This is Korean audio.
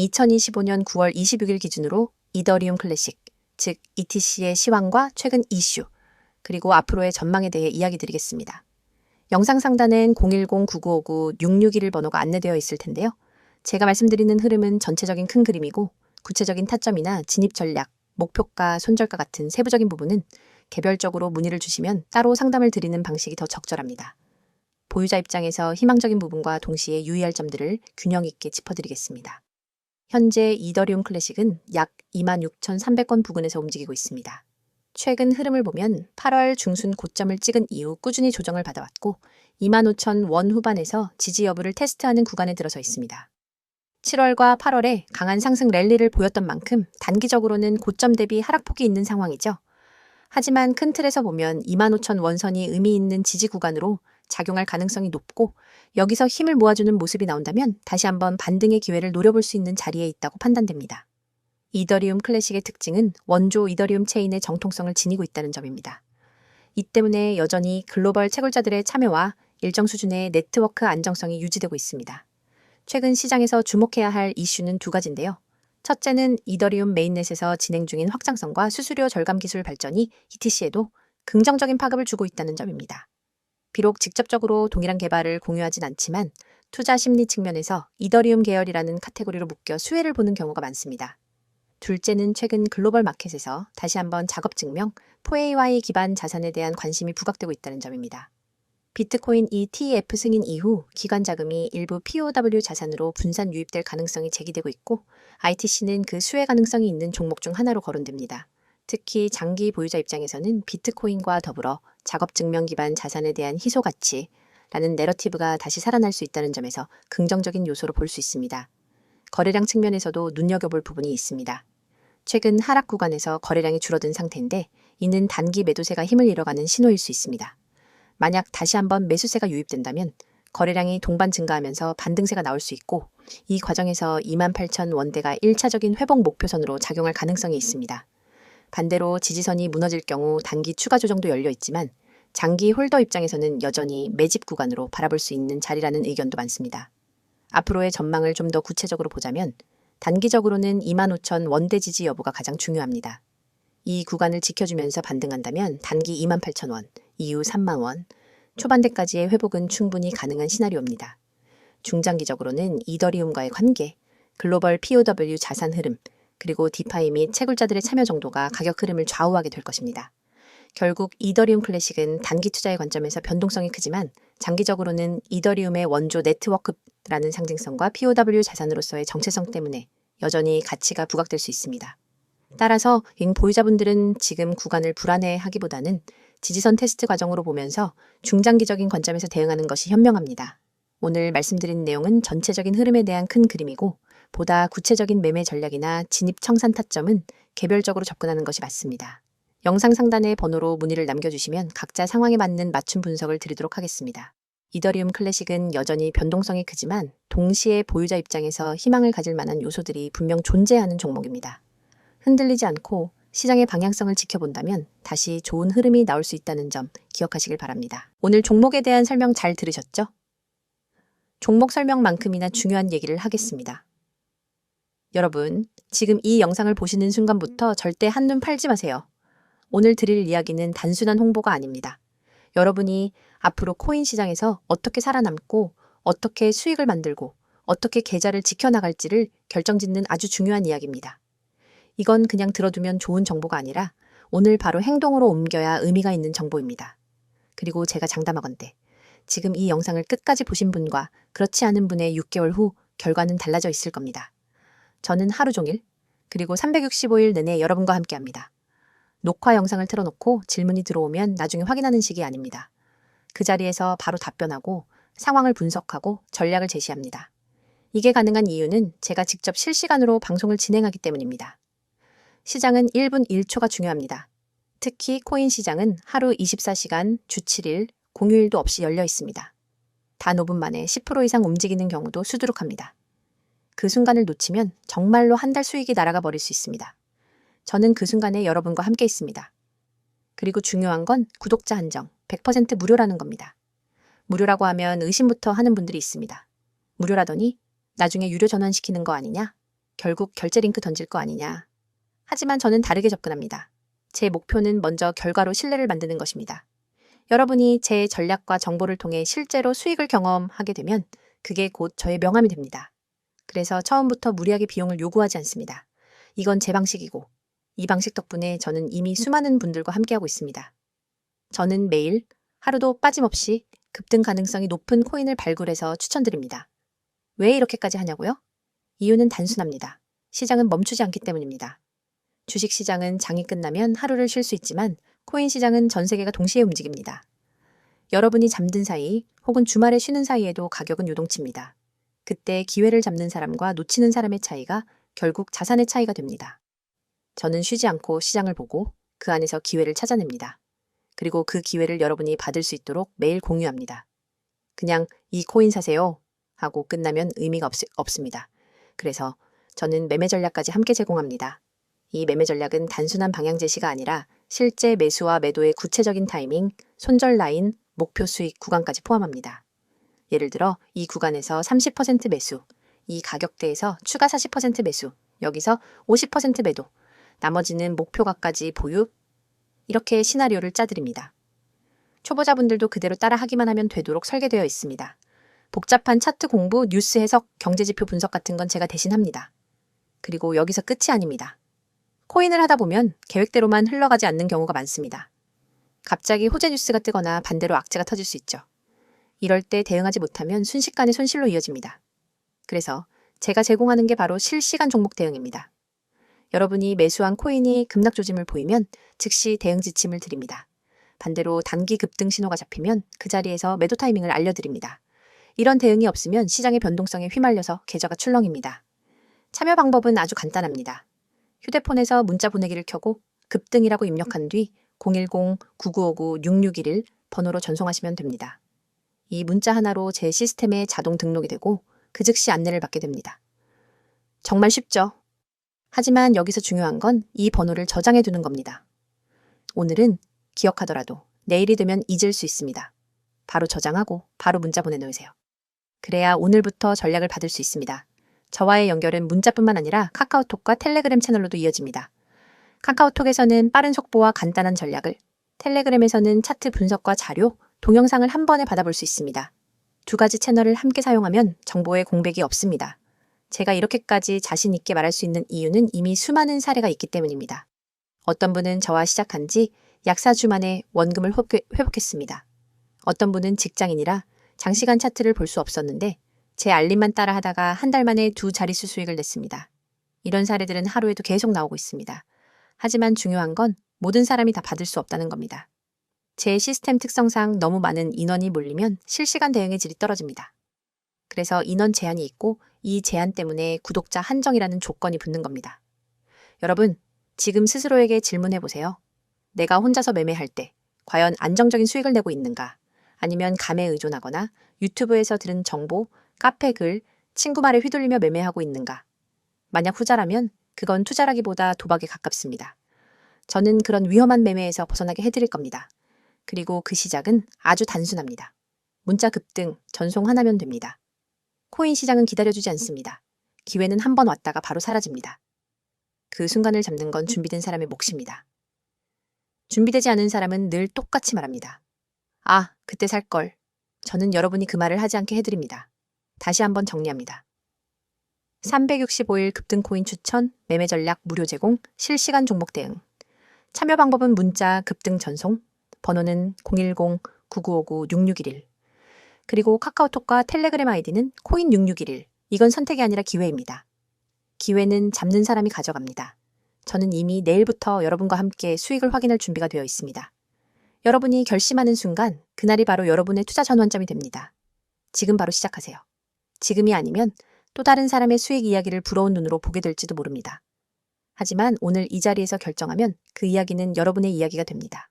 2025년 9월 26일 기준으로 이더리움 클래식, 즉 ETC의 시황과 최근 이슈, 그리고 앞으로의 전망에 대해 이야기 드리겠습니다. 영상 상단엔 010-9959-6621 번호가 안내되어 있을 텐데요. 제가 말씀드리는 흐름은 전체적인 큰 그림이고 구체적인 타점이나 진입 전략, 목표가, 손절가 같은 세부적인 부분은 개별적으로 문의를 주시면 따로 상담을 드리는 방식이 더 적절합니다. 보유자 입장에서 희망적인 부분과 동시에 유의할 점들을 균형 있게 짚어드리겠습니다. 현재 이더리움 클래식은 약 26,300원 부근에서 움직이고 있습니다. 최근 흐름을 보면 8월 중순 고점을 찍은 이후 꾸준히 조정을 받아왔고 25,000원 후반에서 지지 여부를 테스트하는 구간에 들어서 있습니다. 7월과 8월에 강한 상승 랠리를 보였던 만큼 단기적으로는 고점 대비 하락폭이 있는 상황이죠. 하지만 큰 틀에서 보면 25,000원 선이 의미 있는 지지 구간으로 작용할 가능성이 높고 여기서 힘을 모아주는 모습이 나온다면 다시 한번 반등의 기회를 노려볼 수 있는 자리에 있다고 판단됩니다. 이더리움 클래식의 특징은 원조 이더리움 체인의 정통성을 지니고 있다는 점입니다. 이 때문에 여전히 글로벌 채굴자들의 참여와 일정 수준의 네트워크 안정성이 유지되고 있습니다. 최근 시장에서 주목해야 할 이슈는 두 가지인데요. 첫째는 이더리움 메인넷에서 진행 중인 확장성과 수수료 절감 기술 발전이 ETC에도 긍정적인 파급을 주고 있다는 점입니다. 비록 직접적으로 동일한 개발을 공유하진 않지만 투자 심리 측면에서 이더리움 계열이라는 카테고리로 묶여 수혜를 보는 경우가 많습니다. 둘째는 최근 글로벌 마켓에서 다시 한번 작업 증명, 4AY 기반 자산에 대한 관심이 부각되고 있다는 점입니다. 비트코인 ETF 승인 이후 기관 자금이 일부 POW 자산으로 분산 유입될 가능성이 제기되고 있고 ITC는 그 수혜 가능성이 있는 종목 중 하나로 거론됩니다. 특히 장기 보유자 입장에서는 비트코인과 더불어 작업 증명 기반 자산에 대한 희소 가치라는 내러티브가 다시 살아날 수 있다는 점에서 긍정적인 요소로 볼 수 있습니다. 거래량 측면에서도 눈여겨볼 부분이 있습니다. 최근 하락 구간에서 거래량이 줄어든 상태인데 이는 단기 매도세가 힘을 잃어가는 신호일 수 있습니다. 만약 다시 한번 매수세가 유입된다면 거래량이 동반 증가하면서 반등세가 나올 수 있고 이 과정에서 28,000원대가 1차적인 회복 목표선으로 작용할 가능성이 있습니다. 반대로 지지선이 무너질 경우 단기 추가 조정도 열려 있지만 장기 홀더 입장에서는 여전히 매집 구간으로 바라볼 수 있는 자리라는 의견도 많습니다. 앞으로의 전망을 좀 더 구체적으로 보자면 단기적으로는 25,000원대 지지 여부가 가장 중요합니다. 이 구간을 지켜주면서 반등한다면 단기 28,000원, 이후 30,000원, 초반대까지의 회복은 충분히 가능한 시나리오입니다. 중장기적으로는 이더리움과의 관계, 글로벌 POW 자산 흐름, 그리고 디파이 및 채굴자들의 참여 정도가 가격 흐름을 좌우하게 될 것입니다. 결국 이더리움 클래식은 단기 투자의 관점에서 변동성이 크지만 장기적으로는 이더리움의 원조 네트워크라는 상징성과 POW 자산으로서의 정체성 때문에 여전히 가치가 부각될 수 있습니다. 따라서 보유자분들은 지금 구간을 불안해하기보다는 지지선 테스트 과정으로 보면서 중장기적인 관점에서 대응하는 것이 현명합니다. 오늘 말씀드린 내용은 전체적인 흐름에 대한 큰 그림이고 보다 구체적인 매매 전략이나 진입 청산 타점은 개별적으로 접근하는 것이 맞습니다. 영상 상단의 번호로 문의를 남겨주시면 각자 상황에 맞는 맞춤 분석을 드리도록 하겠습니다. 이더리움 클래식은 여전히 변동성이 크지만 동시에 보유자 입장에서 희망을 가질 만한 요소들이 분명 존재하는 종목입니다. 흔들리지 않고 시장의 방향성을 지켜본다면 다시 좋은 흐름이 나올 수 있다는 점 기억하시길 바랍니다. 오늘 종목에 대한 설명 잘 들으셨죠? 종목 설명만큼이나 중요한 얘기를 하겠습니다. 여러분, 지금 이 영상을 보시는 순간부터 절대 한눈 팔지 마세요. 오늘 드릴 이야기는 단순한 홍보가 아닙니다. 여러분이 앞으로 코인 시장에서 어떻게 살아남고 어떻게 수익을 만들고 어떻게 계좌를 지켜나갈지를 결정짓는 아주 중요한 이야기입니다. 이건 그냥 들어두면 좋은 정보가 아니라 오늘 바로 행동으로 옮겨야 의미가 있는 정보입니다. 그리고 제가 장담하건대 지금 이 영상을 끝까지 보신 분과 그렇지 않은 분의 6개월 후 결과는 달라져 있을 겁니다. 저는 하루 종일 그리고 365일 내내 여러분과 함께합니다. 녹화 영상을 틀어놓고 질문이 들어오면 나중에 확인하는 식이 아닙니다. 그 자리에서 바로 답변하고 상황을 분석하고 전략을 제시합니다. 이게 가능한 이유는 제가 직접 실시간으로 방송을 진행하기 때문입니다. 시장은 1분 1초가 중요합니다. 특히 코인 시장은 하루 24시간, 주 7일, 공휴일도 없이 열려 있습니다. 단 5분 만에 10% 이상 움직이는 경우도 수두룩합니다. 그 순간을 놓치면 정말로 한 달 수익이 날아가 버릴 수 있습니다. 저는 그 순간에 여러분과 함께 있습니다. 그리고 중요한 건 구독자 한정, 100% 무료라는 겁니다. 무료라고 하면 의심부터 하는 분들이 있습니다. 무료라더니 나중에 유료 전환시키는 거 아니냐? 결국 결제 링크 던질 거 아니냐. 하지만 저는 다르게 접근합니다. 제 목표는 먼저 결과로 신뢰를 만드는 것입니다. 여러분이 제 전략과 정보를 통해 실제로 수익을 경험하게 되면 그게 곧 저의 명함이 됩니다. 그래서 처음부터 무리하게 비용을 요구하지 않습니다. 이건 제 방식이고 이 방식 덕분에 저는 이미 수많은 분들과 함께하고 있습니다. 저는 매일 하루도 빠짐없이 급등 가능성이 높은 코인을 발굴해서 추천드립니다. 왜 이렇게까지 하냐고요? 이유는 단순합니다. 시장은 멈추지 않기 때문입니다. 주식시장은 장이 끝나면 하루를 쉴 수 있지만 코인 시장은 전 세계가 동시에 움직입니다. 여러분이 잠든 사이 혹은 주말에 쉬는 사이에도 가격은 요동칩니다. 그때 기회를 잡는 사람과 놓치는 사람의 차이가 결국 자산의 차이가 됩니다. 저는 쉬지 않고 시장을 보고 그 안에서 기회를 찾아냅니다. 그리고 그 기회를 여러분이 받을 수 있도록 매일 공유합니다. 그냥 이 코인 사세요 하고 끝나면 의미가 없습니다. 그래서 저는 매매 전략까지 함께 제공합니다. 이 매매 전략은 단순한 방향 제시가 아니라 실제 매수와 매도의 구체적인 타이밍, 손절 라인, 목표 수익 구간까지 포함합니다. 예를 들어 이 구간에서 30% 매수, 이 가격대에서 추가 40% 매수, 여기서 50% 매도, 나머지는 목표가까지 보유, 이렇게 시나리오를 짜드립니다. 초보자분들도 그대로 따라하기만 하면 되도록 설계되어 있습니다. 복잡한 차트 공부, 뉴스 해석, 경제지표 분석 같은 건 제가 대신 합니다. 그리고 여기서 끝이 아닙니다. 코인을 하다 보면 계획대로만 흘러가지 않는 경우가 많습니다. 갑자기 호재 뉴스가 뜨거나 반대로 악재가 터질 수 있죠. 이럴 때 대응하지 못하면 순식간에 손실로 이어집니다. 그래서 제가 제공하는 게 바로 실시간 종목 대응입니다. 여러분이 매수한 코인이 급락 조짐을 보이면 즉시 대응 지침을 드립니다. 반대로 단기 급등 신호가 잡히면 그 자리에서 매도 타이밍을 알려드립니다. 이런 대응이 없으면 시장의 변동성에 휘말려서 계좌가 출렁입니다. 참여 방법은 아주 간단합니다. 휴대폰에서 문자 보내기를 켜고 급등이라고 입력한 뒤 010-9959-6611 번호로 전송하시면 됩니다. 이 문자 하나로 제 시스템에 자동 등록이 되고 그 즉시 안내를 받게 됩니다. 정말 쉽죠? 하지만 여기서 중요한 건 이 번호를 저장해 두는 겁니다. 오늘은 기억하더라도 내일이 되면 잊을 수 있습니다. 바로 저장하고 바로 문자 보내놓으세요. 그래야 오늘부터 전략을 받을 수 있습니다. 저와의 연결은 문자뿐만 아니라 카카오톡과 텔레그램 채널로도 이어집니다. 카카오톡에서는 빠른 속보와 간단한 전략을, 텔레그램에서는 차트 분석과 자료, 동영상을 한 번에 받아볼 수 있습니다. 두 가지 채널을 함께 사용하면 정보의 공백이 없습니다. 제가 이렇게까지 자신 있게 말할 수 있는 이유는 이미 수많은 사례가 있기 때문입니다. 어떤 분은 저와 시작한 지 약 4주 만에 원금을 회복했습니다. 어떤 분은 직장인이라 장시간 차트를 볼 수 없었는데 제 알림만 따라 하다가 한 달 만에 2자릿수 수익을 냈습니다. 이런 사례들은 하루에도 계속 나오고 있습니다. 하지만 중요한 건 모든 사람이 다 받을 수 없다는 겁니다. 제 시스템 특성상 너무 많은 인원이 몰리면 실시간 대응의 질이 떨어집니다. 그래서 인원 제한이 있고 이 제한 때문에 구독자 한정이라는 조건이 붙는 겁니다. 여러분, 지금 스스로에게 질문해 보세요. 내가 혼자서 매매할 때 과연 안정적인 수익을 내고 있는가? 아니면 감에 의존하거나 유튜브에서 들은 정보, 카페 글, 친구 말에 휘둘리며 매매하고 있는가? 만약 후자라면 그건 투자라기보다 도박에 가깝습니다. 저는 그런 위험한 매매에서 벗어나게 해드릴 겁니다. 그리고 그 시작은 아주 단순합니다. 문자 급등, 전송 하나면 됩니다. 코인 시장은 기다려주지 않습니다. 기회는 한 번 왔다가 바로 사라집니다. 그 순간을 잡는 건 준비된 사람의 몫입니다. 준비되지 않은 사람은 늘 똑같이 말합니다. 아, 그때 살걸. 저는 여러분이 그 말을 하지 않게 해드립니다. 다시 한번 정리합니다. 365일 급등 코인 추천, 매매 전략 무료 제공, 실시간 종목 대응. 참여 방법은 문자 급등 전송, 번호는 010-9959-6611. 그리고 카카오톡과 텔레그램 아이디는 코인6611. 이건 선택이 아니라 기회입니다. 기회는 잡는 사람이 가져갑니다. 저는 이미 내일부터 여러분과 함께 수익을 확인할 준비가 되어 있습니다. 여러분이 결심하는 순간 그날이 바로 여러분의 투자 전환점이 됩니다. 지금 바로 시작하세요. 지금이 아니면 또 다른 사람의 수익 이야기를 부러운 눈으로 보게 될지도 모릅니다. 하지만 오늘 이 자리에서 결정하면 그 이야기는 여러분의 이야기가 됩니다.